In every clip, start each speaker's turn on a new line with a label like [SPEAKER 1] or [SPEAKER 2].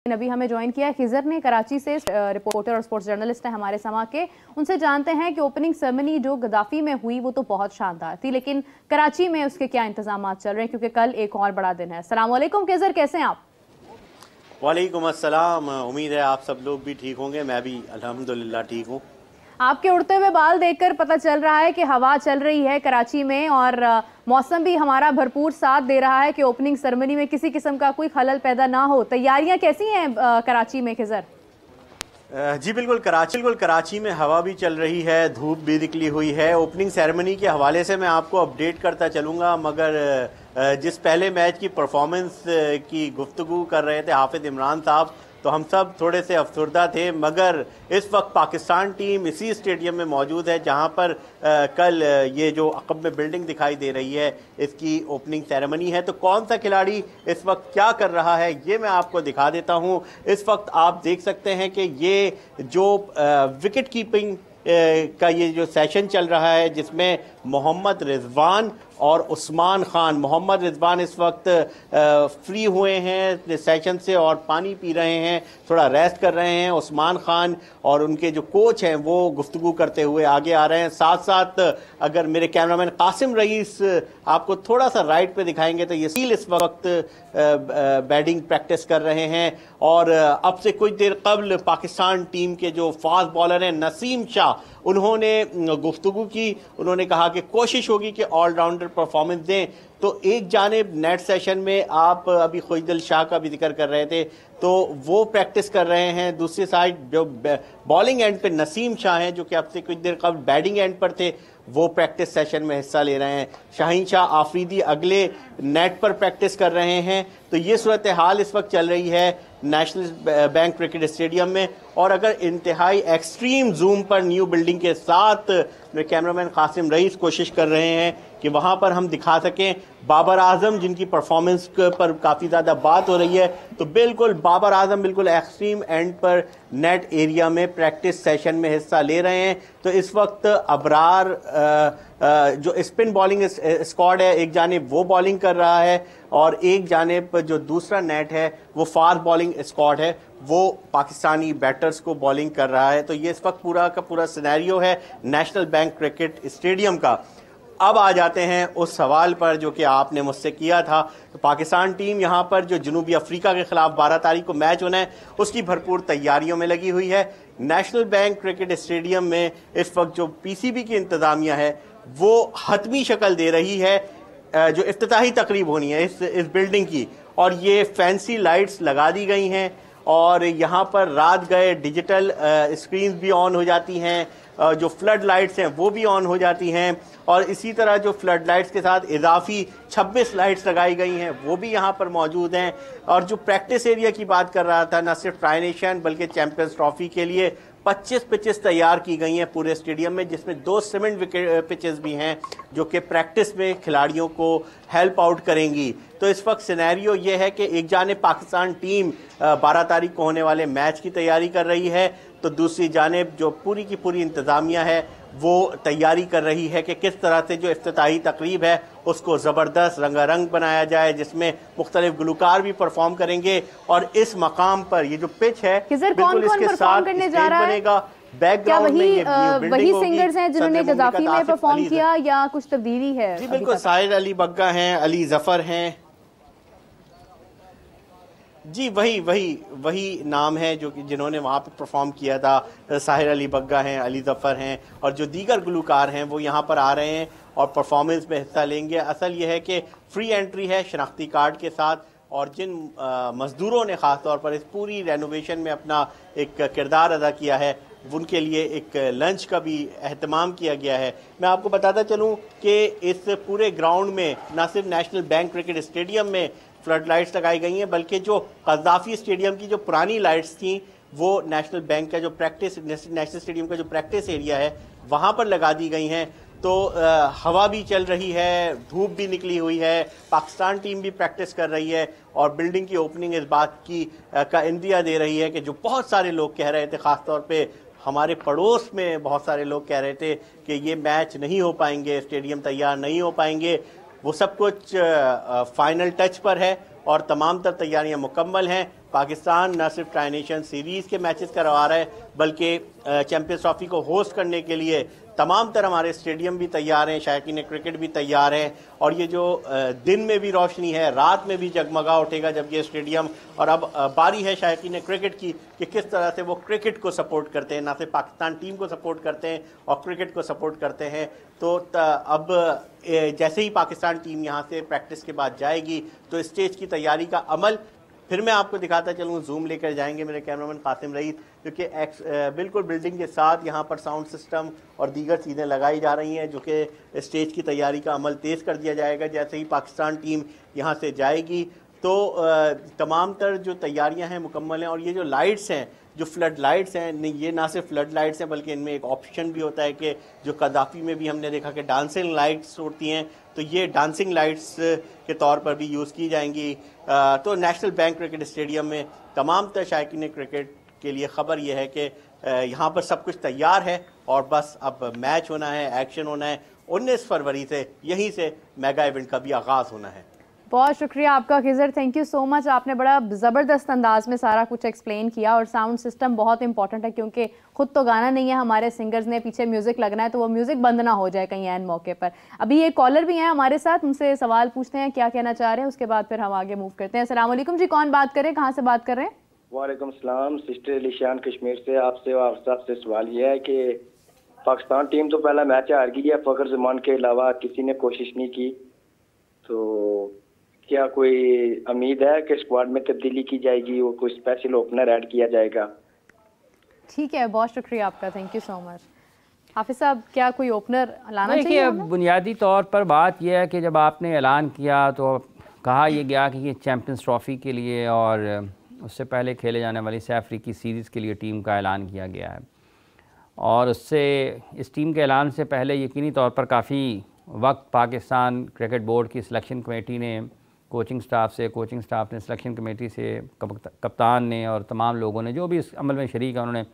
[SPEAKER 1] अभी हमें ज्वाइन किया है खिजर ने कराची से, रिपोर्टर और स्पोर्ट्स जर्नलिस्ट है हमारे समा के। उनसे जानते हैं कि ओपनिंग सेरेमनी जो गद्दाफी में हुई वो तो बहुत शानदार थी, लेकिन कराची में उसके क्या इंतजाम चल रहे हैं, क्योंकि कल एक और बड़ा दिन है। अस्सलाम वालेकुम खिजर, कैसे हैं आप?
[SPEAKER 2] वालेकुम अस्सलाम। उम्मीद है आप सब लोग भी ठीक होंगे। मैं भी अल्हम्दुलिल्लाह ठीक हूँ।
[SPEAKER 1] आपके उड़ते हुए बाल देखकर पता चल रहा है कि हवा चल रही है कराची में और मौसम भी हमारा भरपूर साथ दे रहा है कि ओपनिंग सेरेमनी में किसी किस्म का कोई खलल पैदा ना हो। तैयारियां कैसी हैं कराची में खिजर?
[SPEAKER 2] जी बिल्कुल, कराची में हवा भी चल रही है, धूप भी निकली हुई है। ओपनिंग सेरेमनी के हवाले से मैं आपको अपडेट करता चलूँगा, मगर जिस पहले मैच की परफॉर्मेंस की गुफ्तगू कर रहे थे हाफिज इमरान साहब, तो हम सब थोड़े से अफसरदा थे। मगर इस वक्त पाकिस्तान टीम इसी स्टेडियम में मौजूद है जहां पर कल ये जो अक़ब में बिल्डिंग दिखाई दे रही है इसकी ओपनिंग सेरेमनी है। तो कौन सा खिलाड़ी इस वक्त क्या कर रहा है ये मैं आपको दिखा देता हूं। इस वक्त आप देख सकते हैं कि ये जो विकेट कीपिंग का ये जो सेशन चल रहा है जिसमें मोहम्मद रिजवान और उस्मान खान, मोहम्मद रिजवान इस वक्त फ्री हुए हैं सेशन से और पानी पी रहे हैं, थोड़ा रेस्ट कर रहे हैं। उस्मान खान और उनके जो कोच हैं वो गुफ्तगू करते हुए आगे आ रहे हैं। साथ साथ अगर मेरे कैमरामैन कासिम रईस आपको थोड़ा सा राइट पे दिखाएंगे तो यसील इस वक्त बैटिंग प्रैक्टिस कर रहे हैं। और अब से कुछ देर कबल पाकिस्तान टीम के जो फास्ट बॉलर हैं नसीम शाह, उन्होंने गुफ्तगू की। उन्होंने कहा कि कोशिश होगी कि ऑलराउंडर परफॉर्मेंस दें। तो एक जानिब नेट सेशन में आप अभी खुशदिल शाह का भी जिक्र कर रहे थे, तो वो प्रैक्टिस कर रहे हैं। दूसरी साइड जो बॉलिंग एंड पे नसीम शाह हैं जो कि अब से कुछ देर कबल बैटिंग एंड पर थे, वो प्रैक्टिस सेशन में हिस्सा ले रहे हैं। शाहीन शाह आफरीदी अगले नेट पर प्रैक्टिस कर रहे हैं। तो ये सूरत हाल इस वक्त चल रही है नेशनल बैंक क्रिकेट स्टेडियम में। और अगर इंतहाई एक्सट्रीम जूम पर न्यू बिल्डिंग के साथ मेरे कैमरामैन कासिम रईस कोशिश कर रहे हैं कि वहाँ पर हम दिखा सकें बाबर आजम, जिनकी परफॉर्मेंस पर काफ़ी ज़्यादा बात हो रही है, तो बिल्कुल बाबर आजम बिल्कुल एक्सट्रीम एंड पर नेट एरिया में प्रैक्टिस सेशन में हिस्सा ले रहे हैं। तो इस वक्त अबरार जो स्पिन बॉलिंग स्क्वाड है, एक जानिब वो बॉलिंग कर रहा है और एक जानिब जो दूसरा नेट है वो फास्ट बॉलिंग स्क्वाड है, वो पाकिस्तानी बैटर्स को बॉलिंग कर रहा है। तो ये इस वक्त पूरा का पूरा सिनेरियो है नेशनल बैंक क्रिकेट स्टेडियम का। अब आ जाते हैं उस सवाल पर जो कि आपने मुझसे किया था। तो पाकिस्तान टीम यहाँ पर जो जनूबी अफ्रीका के खिलाफ 12 तारीख को मैच होना है उसकी भरपूर तैयारियों में लगी हुई है। नेशनल बैंक क्रिकेट स्टेडियम में इस वक्त जो पीसीबी की इंतजामिया है वो हतमी शक्ल दे रही है। जो इफ्तिताही तकरीब होनी है इस बिल्डिंग की, और ये फैंसी लाइट्स लगा दी गई हैं और यहाँ पर रात गए डिजिटल स्क्रीन भी ऑन हो जाती हैं, जो फ्लड लाइट्स हैं वो भी ऑन हो जाती हैं। और इसी तरह जो फ्लड लाइट्स के साथ इजाफी 26 लाइट्स लगाई गई हैं वो भी यहाँ पर मौजूद हैं। और जो प्रैक्टिस एरिया की बात कर रहा था, न सिर्फ ट्राई नेशन बल्कि चैंपियंस ट्रॉफी के लिए 25 पिचेस तैयार की गई हैं पूरे स्टेडियम में, जिसमें 2 सीमेंट विकेट पिचेस भी हैं जो कि प्रैक्टिस में खिलाड़ियों को हेल्प आउट करेंगी। तो इस वक्त सिनेरियो ये है कि एक जानिब पाकिस्तान टीम 12 तारीख को होने वाले मैच की तैयारी कर रही है, तो दूसरी जानिब जो पूरी की पूरी इंतज़ामिया है वो तैयारी कर रही है कि किस तरह से जो इफ्तिताही तकरीब है उसको ज़बरदस्त रंगारंग बनाया जाए, जिसमें मुख्तलिफ गुलकार भी परफॉर्म करेंगे। और इस मकाम पर ये जो पिच है बिल्कुल इसके साथ बनेगा। बैकग्राउंड में
[SPEAKER 1] वही सिंगर्स हैं जिन्होंने गद्दाफी में परफॉर्म किया या कुछ तब्दीली है?
[SPEAKER 2] जी बिल्कुल, साहिर अली बग्गा हैं, अली जफर हैं। जी वही नाम है जो कि जिन्होंने वहाँ पे परफॉर्म किया था। साहिर अली बग्गा हैं, अली जफ़र हैं और जो दीगर गुलकार हैं वो यहाँ पर आ रहे हैं और परफॉर्मेंस में हिस्सा लेंगे। असल ये है कि फ्री एंट्री है शनाख्ती कार्ड के साथ, और जिन मज़दूरों ने ख़ास तौर पर इस पूरी रेनोवेशन में अपना एक किरदार अदा किया है उनके लिए एक लंच का भी अहतमाम किया गया है। मैं आपको बताता चलूँ कि इस पूरे ग्राउंड में न सिर्फ नेशनल बैंक क्रिकेट स्टेडियम में फ्लड लाइट्स लगाई गई हैं, बल्कि जो कज़ाफ़ी स्टेडियम की जो पुरानी लाइट्स थी वो नेशनल बैंक का जो नेशनल स्टेडियम का जो प्रैक्टिस एरिया है वहाँ पर लगा दी गई हैं। तो हवा भी चल रही है, धूप भी निकली हुई है, पाकिस्तान टीम भी प्रैक्टिस कर रही है और बिल्डिंग की ओपनिंग इस बात की का इंदिया दे रही है कि जो बहुत सारे लोग कह रहे थे, ख़ास तौर पे हमारे पड़ोस में बहुत सारे लोग कह रहे थे कि ये मैच नहीं हो पाएंगे, स्टेडियम तैयार नहीं हो पाएंगे, वो सब कुछ फाइनल टच पर है और तमाम तर तैयारियां मुकम्मल हैं। पाकिस्तान न सिर्फ ट्राई नेशन सीरीज़ के मैचेस करवा रहा है बल्कि चैंपियंस ट्रॉफी को होस्ट करने के लिए तमाम तरह हमारे स्टेडियम भी तैयार हैं, शायकीन क्रिकेट भी तैयार हैं। और ये जो दिन में भी रोशनी है, रात में भी जगमगा उठेगा जब ये स्टेडियम। और अब बारी है शायकीन क्रिकेट की कि किस तरह से वो क्रिकेट को सपोर्ट करते हैं, ना सिर्फ पाकिस्तान टीम को सपोर्ट करते हैं और क्रिकेट को सपोर्ट करते हैं। तो अब जैसे ही पाकिस्तान टीम यहाँ से प्रैक्टिस के बाद जाएगी तो स्टेज की तैयारी का अमल फिर मैं आपको दिखाता चलूँ। जूम लेकर जाएंगे मेरे कैमरामैन कासिम रईस, क्योंकि बिल्कुल बिल्डिंग के साथ यहाँ पर साउंड सिस्टम और दीगर चीज़ें लगाई जा रही हैं जो कि स्टेज की तैयारी का अमल तेज़ कर दिया जाएगा। जैसे ही पाकिस्तान टीम यहाँ से जाएगी तो तमाम तर जो तैयारियां हैं मुकम्मल हैं। और ये जो लाइट्स हैं, जो फ्लड लाइट्स हैं, ये ना सिर्फ फ्लड लाइट्स हैं बल्कि इनमें एक ऑप्शन भी होता है कि जो कदाफ़ी में भी हमने देखा कि डांसिंग लाइट्स होती हैं, तो ये डांसिंग लाइट्स के तौर पर भी यूज़ की जाएंगी। तो नेशनल बैंक क्रिकेट स्टेडियम में तमाम तर शायकीन क्रिकेट के लिए ख़बर यह है कि यहाँ पर सब कुछ तैयार है और बस अब मैच होना है, एक्शन होना है। 19 फरवरी से यहीं से मेगा इवेंट का भी आगाज़ होना है।
[SPEAKER 1] बहुत शुक्रिया आपका Khizar, thank you so much. आपने बड़ा ज़बरदस्त अंदाज में सारा कुछ एक्सप्लेन किया। और साउंड सिस्टम बहुत इंपॉर्टेंट है क्योंकि खुद तो गाना नहीं है, हमारे सिंगर्स ने पीछे म्यूजिक लगना है, तो वो म्यूजिक बंद ना हो जाए कहीं एन मौके पर। अभी एक कॉलर भी हैं हमारे साथ, उनसे सवाल पूछते हैं क्या कहना चाह रहे हैं, उसके बाद फिर हम आगे मूव करते हैं। अस्सलाम वालेकुम जी, कौन बात करें, कहाँ से बात कर रहे हैं?
[SPEAKER 3] वालेकुम सलाम, सिस्टर अलीशान कश्मीर से। आपसे और सबसे सवाल ये है कि पाकिस्तान टीम तो पहला मैच हार गई है, फखर जमान के अलावा किसी ने कोशिश नहीं की, तो क्या कोई उम्मीद है कि स्क्वाड में तब्दीली की जाएगी और कोई स्पेशल ओपनर ऐड किया जाएगा?
[SPEAKER 1] ठीक है, बहुत शुक्रिया आपका, थैंक यू सो मच। हाफिज साहब, क्या कोई ओपनर लाना चाहिए?
[SPEAKER 4] देखिए, बुनियादी तौर पर बात यह है कि जब आपने ऐलान किया तो कहा यह गया कि ये चैम्पियंस ट्रॉफ़ी के लिए और उससे पहले खेले जाने वाली सैफ अफ्रीकी सीरीज़ के लिए टीम का ऐलान किया गया है। और उससे इस टीम के ऐलान से पहले यकीनी तौर पर काफ़ी वक्त पाकिस्तान क्रिकेट बोर्ड की सिलेक्शन कमेटी ने कोचिंग स्टाफ ने सिलेक्शन कमेटी से, कप्तान ने और तमाम लोगों ने जो भी इस अमल में शरीक है उन्होंने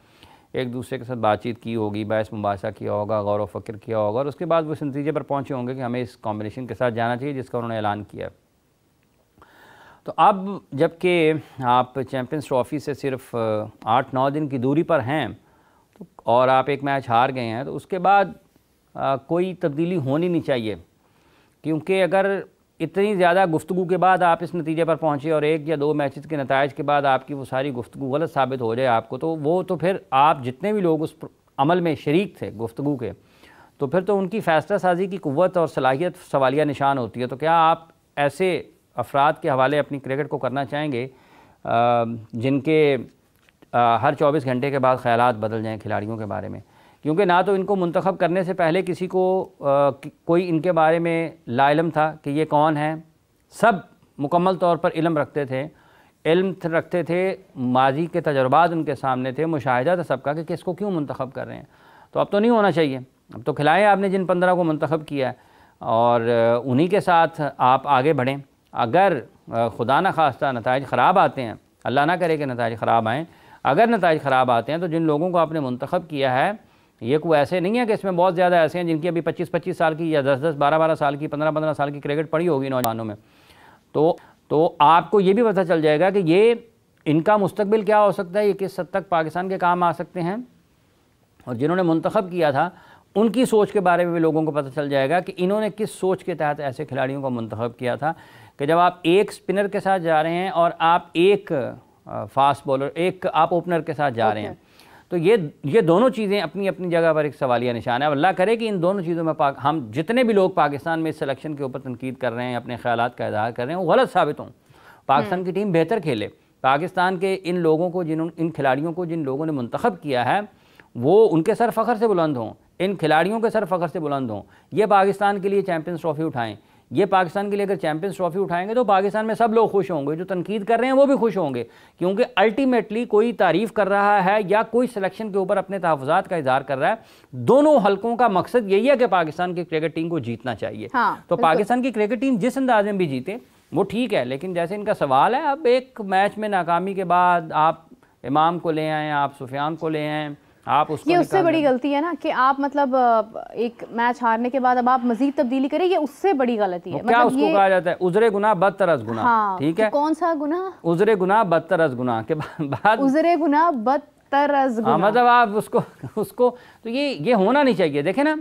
[SPEAKER 4] एक दूसरे के साथ बातचीत की होगी, बहस मुबासा किया होगा, गौर व फ़िक्र किया होगा और उसके बाद वो इस नतीजे पर पहुँचे होंगे कि हमें इस कॉम्बिनेशन के साथ जाना चाहिए जिसका उन्होंने ऐलान किया। तो अब जबकि आप चैम्पियंस ट्रॉफ़ी से सिर्फ 8-9 दिन की दूरी पर हैं तो और आप एक मैच हार गए हैं, तो उसके बाद कोई तब्दीली होनी नहीं चाहिए, क्योंकि अगर इतनी ज़्यादा गुफ्तगू के बाद आप इस नतीजे पर पहुँचे और 1 या 2 मैचेस के नताइज के बाद आपकी वो सारी गुफ्तगू गलत साबित हो जाए आपको, तो वो तो फिर आप जितने भी लोग उस अमल में शरीक थे गुफ्तगू के, तो फिर तो उनकी फ़ैसला साजी की क़ुव्वत और सलाहियत सवालिया निशान होती है। तो क्या आप ऐसे अफराद के हवाले अपनी क्रिकेट को करना चाहेंगे जिनके हर 24 घंटे के बाद ख़यालात बदल जाएँ खिलाड़ियों के बारे में? क्योंकि ना तो इनको मुंतखब करने से पहले किसी को कोई इनके बारे में लाइलम था कि ये कौन है। सब मुकम्मल तौर पर इल्म रखते थे, माजी के तजर्बात उनके सामने थे, मुशाहिदा था सबका कि किसको क्यों मुंतखब कर रहे हैं। तो अब तो नहीं होना चाहिए, अब तो खिलाएं आपने जिन 15 को मुंतखब किया है और उन्हीं के साथ आप आगे बढ़ें। अगर खुदा न खास्ता नताइज ख़राब आते हैं, अल्लाह ना करे कि नताइज ख़राब आएँ, अगर नताइज ख़राब आते हैं तो जिन लोगों को आपने मुंतखब किया है ये कोई ऐसे नहीं है कि इसमें बहुत ज़्यादा ऐसे हैं जिनकी अभी 25-25 साल की या 10-10, 12-12 साल की, 15-15 साल की क्रिकेट पड़ी होगी नौजवानों में। तो आपको ये भी पता चल जाएगा कि ये इनका मुस्तकबिल क्या हो सकता है, ये किस हद तक पाकिस्तान के काम आ सकते हैं। और जिन्होंने मुंतखब किया था उनकी सोच के बारे में भी लोगों को पता चल जाएगा कि इन्होंने किस सोच के तहत ऐसे खिलाड़ियों को मुंतखब किया था कि जब आप एक स्पिनर के साथ जा रहे हैं और आप एक फास्ट बॉलर, एक आप ओपनर के साथ जा रहे हैं, तो ये दोनों चीज़ें अपनी अपनी जगह पर एक सवालिया निशान है। अल्लाह करे कि इन दोनों चीज़ों में हम जितने भी लोग पाकिस्तान में इस सिलेक्शन के ऊपर तनकीद कर रहे हैं, अपने ख्यालात का इज़हार कर रहे हैं, वो गलत साबित हों। पाकिस्तान की टीम बेहतर खेले, पाकिस्तान के इन लोगों को इन खिलाड़ियों को जिन लोगों ने मुंतखब किया है वो उनके सर फ़ख्र से बुलंद हों, इन खिलाड़ियों के सर फ़ख्र से बुलंद हों। ये पाकिस्तान के लिए चैम्पियंस ट्रॉफ़ी उठाएँ, ये पाकिस्तान के लिए अगर चैम्पियंस ट्रॉफ़ी उठाएंगे तो पाकिस्तान में सब लोग खुश होंगे, जो तनकीद कर रहे हैं वो भी खुश होंगे, क्योंकि अल्टीमेटली कोई तारीफ़ कर रहा है या कोई सिलेक्शन के ऊपर अपने तहफ़्फ़ुज़ात का इज़हार कर रहा है, दोनों हलकों का मकसद यही है कि पाकिस्तान की क्रिकेट टीम को जीतना चाहिए। तो पाकिस्तान की क्रिकेट टीम जिस अंदाज में भी जीते वो ठीक है, लेकिन जैसे इनका सवाल है, अब एक मैच में नाकामी के बाद आप इमाम को ले आएँ, आप सुफियान को ले आएँ, आप उसको
[SPEAKER 1] ये उससे बड़ी गलती है ना कि आप मतलब एक मैच हारने के बाद अब आप मजीद तब्दीली करें, ये उससे बड़ी गलती है।
[SPEAKER 4] क्या
[SPEAKER 1] मतलब
[SPEAKER 4] उसको कहा जाता है, उजरे गुनाह बदतर गुनाह।
[SPEAKER 1] हाँ,
[SPEAKER 4] ठीक है,
[SPEAKER 1] कौन सा गुनाह?
[SPEAKER 4] उजरे गुनाह बदतर गुनाह के बाद
[SPEAKER 1] उजरे गुनाह बदतर गुनाह।
[SPEAKER 4] मतलब आप उसको तो ये होना नहीं चाहिए। देखें ना,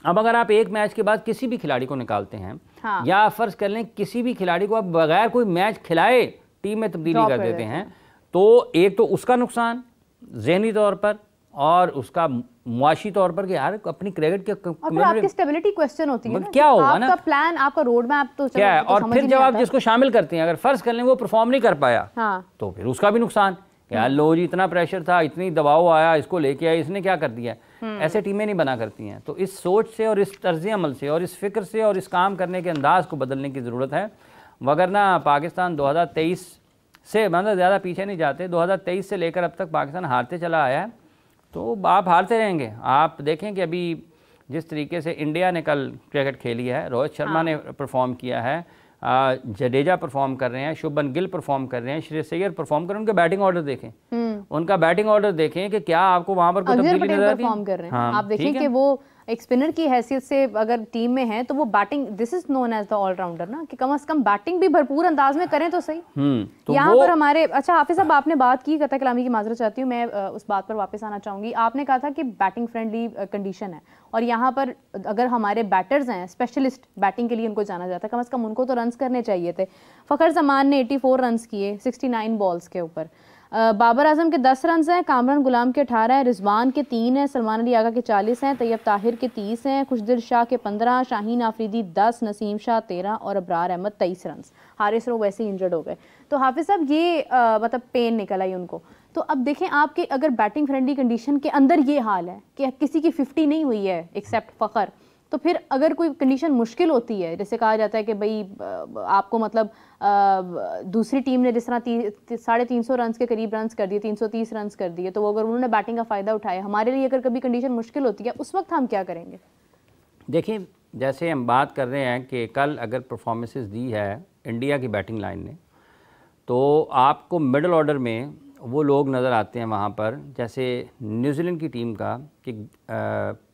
[SPEAKER 4] अब अगर आप एक मैच के बाद किसी भी खिलाड़ी को निकालते हैं,
[SPEAKER 1] हाँ।
[SPEAKER 4] या फर्ज कर लें किसी भी खिलाड़ी को आप बगैर कोई मैच खिलाए टीम में तब्दीली कर देते हैं, तो एक तो उसका नुकसान ज़हनी तौर पर और उसका मुआशी तौर पर कि यार अपनी क्रिकेट के
[SPEAKER 1] और आपकी स्टेबिलिटी क्वेश्चन होती है ना,
[SPEAKER 4] क्या होगा ना,
[SPEAKER 1] आपका प्लान, आपका रोड मैप तो
[SPEAKER 4] क्या है। और फिर जब आप जिसको शामिल करते हैं, अगर फर्ज कर लें वो परफॉर्म नहीं कर पाया,
[SPEAKER 1] हाँ।
[SPEAKER 4] तो फिर उसका भी नुकसान। यार लो जी, इतना प्रेशर था, इतनी दबाव आया, इसको लेके आया, इसने क्या कर दिया। ऐसे टीमें नहीं बना करती हैं। तो इस सोच से और इस तर्ज अमल से और इस फिक्र से और इस काम करने के अंदाज को बदलने की ज़रूरत है। वगरना पाकिस्तान 2023 से मतलब ज़्यादा पीछे नहीं जाते, 2023 से लेकर अब तक पाकिस्तान हारते चला आया है, तो आप हारते रहेंगे। आप देखें कि अभी जिस तरीके से इंडिया ने कल क्रिकेट खेली है, रोहित शर्मा ने परफॉर्म किया है, जडेजा परफॉर्म कर रहे हैं, शुभमन गिल परफॉर्म कर रहे हैं, श्रेयस अय्यर परफॉर्म कर रहे हैं। उनके बैटिंग ऑर्डर देखें, उनका बैटिंग ऑर्डर देखें कि क्या आपको वहां पर कोई तब्दीली नजर आती है।
[SPEAKER 1] हाँ, आप देखें कि वो एक स्पिनर की हैसियत से अगर टीम में है तो वो batting, this is known as the all-rounder ना, कि कम से कम बैटिंग भी भरपूर अंदाज में करें तो सही।
[SPEAKER 4] तो
[SPEAKER 1] यहाँ पर हमारे, अच्छा हाफिज साहब, आपने बात की, कतई कलामी की माजरत चाहती हूँ, मैं उस बात पर वापस आना चाहूंगी। आपने कहा था कि बैटिंग फ्रेंडली कंडीशन है, और यहाँ पर अगर हमारे बैटर्स हैं, स्पेशलिस्ट बैटिंग के लिए उनको जाना जाता है, कम से कम उनको तो रन्स करने चाहिए थे। फ़खर जमान ने 84 रन्स किए 69 बॉल्स के ऊपर। बाबर आजम के 10 रन हैं, कामरान गुलाम के 18 हैं, रिजवान के 3 हैं, सलमान अली आगा के 40 हैं, तैयब ताहिर के 30 हैं, खुशदिल शाह के 15, शाहीन आफरीदी 10, नसीम शाह 13 और अबरार अहमद 23 रन। हारिस रो वैसे ही इंजर्ड हो गए। तो हाफिज साहब ये मतलब पेन निकल आई उनको। तो अब देखें आपके अगर बैटिंग फ्रेंडली कंडीशन के अंदर ये हाल है कि किसी की 50 नहीं हुई है एक्सेप्ट फ़खर, तो फिर अगर कोई कंडीशन मुश्किल होती है, जैसे कहा जाता है कि भाई आपको मतलब दूसरी टीम ने जिस तरह 350 रन के करीब रन कर दिए, 330 रन कर दिए, तो वो अगर उन्होंने बैटिंग का फ़ायदा उठाया, हमारे लिए अगर कभी कंडीशन मुश्किल होती है, उस वक्त हम क्या करेंगे?
[SPEAKER 4] देखिए, जैसे हम बात कर रहे हैं कि कल अगर परफॉर्मेंसेस दी है इंडिया की बैटिंग लाइन ने, तो आपको मिडल ऑर्डर में वो लोग नज़र आते हैं वहाँ पर, जैसे न्यूजीलैंड की टीम का कि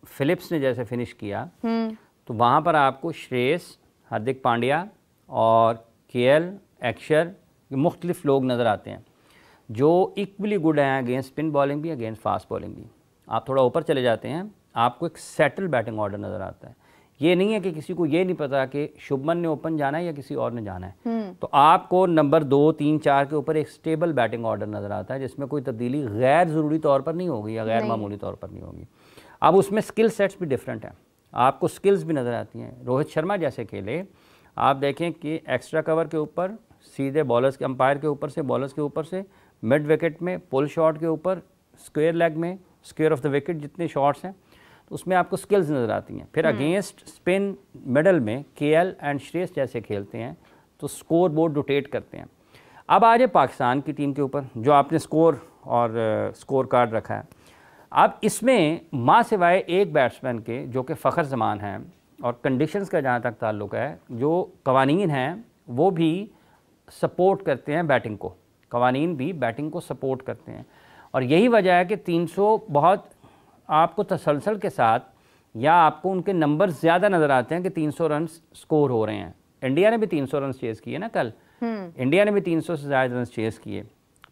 [SPEAKER 4] फिलिप्स ने जैसे फिनिश किया, तो वहाँ पर आपको श्रेयस, हार्दिक पांड्या और केएल, अक्षर, मुख्तलिफ लोग नज़र आते हैं जो इक्वली गुड हैं अगेंस्ट स्पिन बॉलिंग भी, अगेंस्ट फास्ट बॉलिंग भी। आप थोड़ा ऊपर चले जाते हैं, आपको एक सेटल बैटिंग ऑर्डर नज़र आता है। ये नहीं है कि किसी को ये नहीं पता कि शुभमन ने ओपन जाना है या किसी और ने जाना है। तो आपको नंबर 2, 3, 4 के ऊपर एक स्टेबल बैटिंग ऑर्डर नज़र आता है जिसमें कोई तब्दीली गैर ज़रूरी तौर पर नहीं होगी या गैर मामूली तौर पर नहीं होगी। अब उसमें स्किल सेट्स भी डिफरेंट हैं, आपको स्किल्स भी नज़र आती हैं। रोहित शर्मा जैसे खेले, आप देखें कि एक्स्ट्रा कवर के ऊपर सीधे बॉलर्स के, अंपायर के ऊपर से, बॉलर्स के ऊपर से, मिड विकेट में पुल शॉट के ऊपर, स्क्वायर लेग में, स्क्वायर ऑफ द विकेट जितने शॉट्स हैं, तो उसमें आपको स्किल्स नज़र आती हैं। फिर अगेंस्ट स्पिन मिडल में केएल एंड श्रेयस जैसे खेलते हैं तो स्कोर बोर्ड रोटेट करते हैं। अब आ जाए पाकिस्तान की टीम के ऊपर, जो आपने स्कोर और स्कोर कार्ड रखा है। अब इसमें माँ सिवाय एक बैट्समैन के जो कि फ़खर जमान हैं, और कंडीशंस का जहाँ तक ताल्लुक़ है, जो कवानीन हैं वो भी सपोर्ट करते हैं बैटिंग को, कवानीन भी बैटिंग को सपोर्ट करते हैं। और यही वजह है कि 300 बहुत आपको तसलसल के साथ, या आपको उनके नंबर ज़्यादा नज़र आते हैं कि 300 रन स्कोर हो रहे हैं। इंडिया ने भी 300 रन चेस किए ना कल, इंडिया ने भी 300 से ज़्यादा रन चेस किए।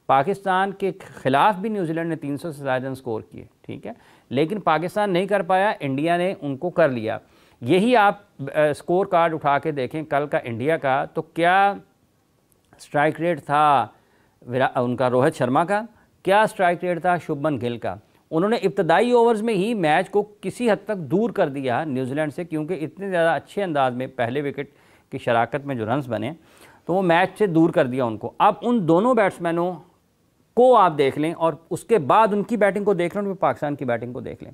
[SPEAKER 4] पाकिस्तान के ख़िलाफ़ भी न्यूजीलैंड ने 300 से ज़्यादा रन स्कोर किए, ठीक है, लेकिन पाकिस्तान नहीं कर पाया, इंडिया ने उनको कर लिया। यही आप स्कोर कार्ड उठा के देखें कल का इंडिया का, तो क्या स्ट्राइक रेट था उनका रोहित शर्मा का, क्या स्ट्राइक रेट था शुभमन गिल का। उन्होंने इब्तदाई ओवर्स में ही मैच को किसी हद तक दूर कर दिया न्यूजीलैंड से, क्योंकि इतने ज़्यादा अच्छे अंदाज में पहले विकेट की शराकत में जो रन्स बने, तो वो मैच से दूर कर दिया उनको। अब उन दोनों बैट्समैनों को आप देख लें और उसके बाद उनकी बैटिंग को देख लें और पाकिस्तान की बैटिंग को देख लें।